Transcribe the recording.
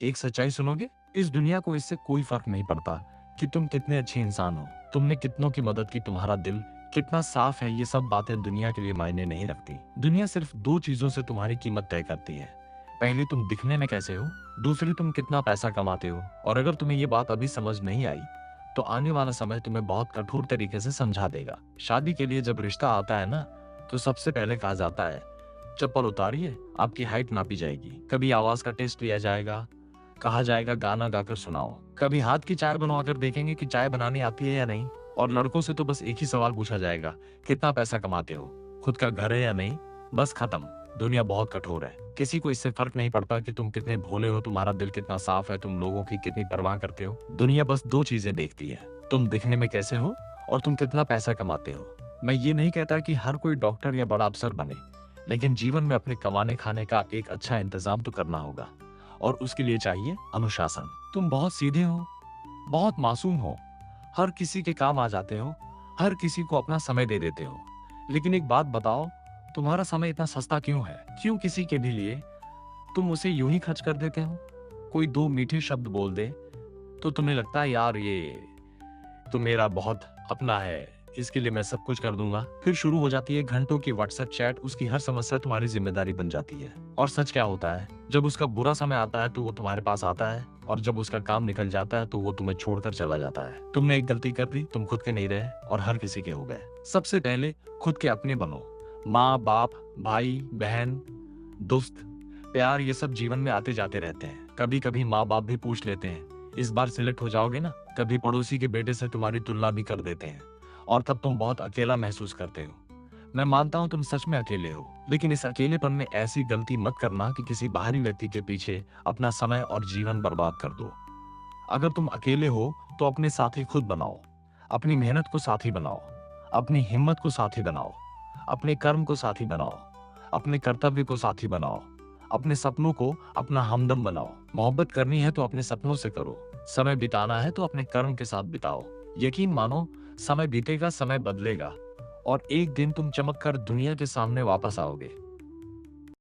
एक सच्चाई सुनोगे? इस दुनिया को इससे कोई फर्क नहीं पड़ता कि तुम कितने अच्छे इंसान हो, तुमने कितनों की मदद की, तुम्हारा दिल कितना साफ है। ये सब बातें दुनिया के लिए मायने नहीं रखती। दुनिया सिर्फ दो चीजों से तुम्हारी कीमत तय करती है। पहली, तुम दिखने में कैसे हो। दूसरी, तुम कितना पैसा कमाते हो। और अगर तुम्हें ये बात अभी समझ नहीं आई तो आने वाला समय तुम्हें बहुत कठोर तरीके से समझा देगा। शादी के लिए जब रिश्ता आता है ना, तो सबसे पहले कहा जाता है चप्पल उतारिए, आपकी हाइट नापी जाएगी। कभी आवाज का टेस्ट लिया जाएगा, कहा जाएगा गाना गाकर सुनाओ। कभी हाथ की चाय बनवाकर देखेंगे कि चाय बनानी आती है या नहीं। और लड़कों से तो बस एक ही सवाल पूछा जाएगा, कितना पैसा कमाते हो, खुद का घर है या नहीं। बस खत्म। दुनिया बहुत कठोर है। किसी को इससे फर्क नहीं पड़ता कि तुम कितने भोले हो, तुम्हारा दिल कितना साफ है, तुम लोगों की कितनी परवाह करते हो। दुनिया बस दो चीजें देखती है, तुम दिखने में कैसे हो और तुम कितना पैसा कमाते हो। मैं ये नहीं कहता कि हर कोई डॉक्टर या बड़ा अफसर बने, लेकिन जीवन में अपने कमाने खाने का एक अच्छा इंतजाम तो करना होगा। और उसके लिए चाहिए अनुशासन। तुम बहुत सीधे हो, बहुत मासूम हो, हर किसी के काम आ जाते हो, हर किसी को अपना समय दे देते हो। लेकिन एक बात बताओ, तुम्हारा समय इतना सस्ता क्यों है? क्यों किसी के भी लिए तुम उसे यूं ही खर्च कर देते हो? कोई दो मीठे शब्द बोल दे तो तुम्हें लगता है यार ये तो मेरा बहुत अपना है, इसके लिए मैं सब कुछ कर दूंगा। फिर शुरू हो जाती है घंटों की व्हाट्सएप चैट, उसकी हर समस्या तुम्हारी जिम्मेदारी बन जाती है। और सच क्या होता है, जब उसका बुरा समय आता है तो वो तुम्हारे पास आता है, और जब उसका काम निकल जाता है तो वो तुम्हें छोड़कर चला जाता है। तुमने एक गलती कर दी, तुम खुद के नहीं रहे और हर किसी के हो गए। सबसे पहले खुद के अपने बनो। माँ बाप, भाई बहन, दोस्त, प्यार, ये सब जीवन में आते जाते रहते हैं। कभी कभी माँ बाप भी पूछ लेते हैं इस बार सिलेक्ट हो जाओगे ना। कभी पड़ोसी के बेटे से तुम्हारी तुलना भी कर देते हैं, और तब तुम बहुत अकेला महसूस करते हो। मैं मानता हूं तुम सच में अकेले हो, लेकिन इस अकेलेपन में ऐसी गलती मत करना कि किसी बाहरी व्यक्ति के पीछे अपना समय और जीवन बर्बाद कर दो। अगर तुम अकेले हो तो अपने साथी खुद बनाओ, अपनी मेहनत को साथी बनाओ, अपनी हिम्मत को साथी बनाओ, अपने कर्म को साथी बनाओ, अपने कर्तव्य को साथी बनाओ, अपने सपनों को अपना हमदम बनाओ। मोहब्बत करनी है तो अपने सपनों से करो, समय बिताना है तो अपने कर्म के साथ बिताओ। यकीन मानो, समय बीतेगा, समय बदलेगा, और एक दिन तुम चमक कर दुनिया के सामने वापस आओगे।